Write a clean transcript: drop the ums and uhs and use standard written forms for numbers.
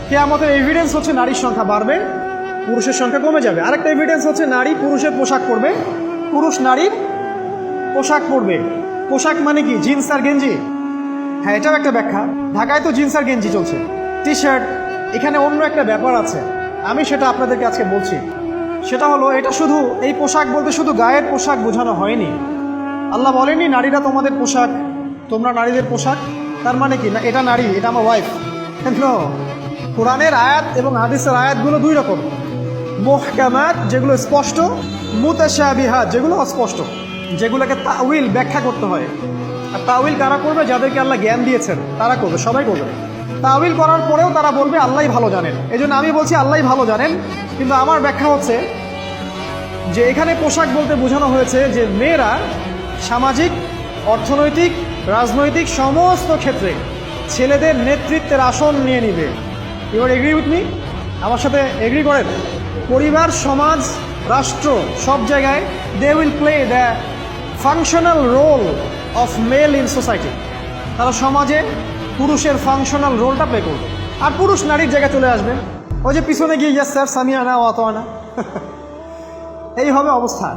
কিয়ামতের এভিডেন্স হচ্ছে নারীর সংখ্যা বাড়বে, পুরুষের সংখ্যা কমে যাবে। আরেকটা এভিডেন্স হচ্ছে নারী পুরুষের পোশাক পরবে, পুরুষ নারীর পোশাক পরবে। পোশাক মানে কি? জিন্স আর গেঞ্জি? হ্যাঁ, এটাও একটা ব্যাখ্যা। ঢাকায় তো জিন্স আর গেঞ্জি চলছে, টি শার্ট। এখানে অন্য একটা ব্যাপার আছে, আমি সেটা আপনাদেরকে আজকে বলছি। সেটা হলো, এটা শুধু এই পোশাক বলতে শুধু গায়ের পোশাক বোঝানো হয়নি। আল্লাহ বলেনি নারীরা তোমাদের পোশাক, তোমরা নারীদের পোশাক। তার মানে কি না এটা নারী, এটা আমার ওয়াইফ? কোরআনের আয়াত এবং হাদিসের আয়াতগুলো দুই রকম। মুহকামাত যেগুলো স্পষ্ট, মুতাশাবিহাত যেগুলো অস্পষ্ট, যেগুলোকে তাউইল ব্যাখ্যা করতে হয়। আর তাউইল কারা করবে? যাদেরকে আল্লাহ জ্ঞান দিয়েছেন তারা করবে, সবাই করবে। তাউইল করার পরেও তারা বলবে আল্লাহই ভালো জানেন। এই জন্য আমি বলছি আল্লাহই ভালো জানেন, কিন্তু আমার ব্যাখ্যা হচ্ছে যে এখানে পোশাক বলতে বোঝানো হয়েছে যে মেয়েরা সামাজিক, অর্থনৈতিক, রাজনৈতিক সমস্ত ক্ষেত্রে ছেলেদের নেতৃত্বের আসন নিয়ে নিবে। এবার এগ্রি উইথ মি? আমার সাথে এগ্রি করেন? পরিবার, সমাজ, রাষ্ট্র সব জায়গায় they will play the functional role of male in society. তারা সমাজে পুরুষের ফাংশনাল রোলটা প্লে করবে, আর পুরুষ নারীর জায়গায় চলে আসবে। ওই যে পিছনে গিয়ে ইয়াস স্যার সামিয়ানা ওয়াতানা, এই হবে অবস্থা।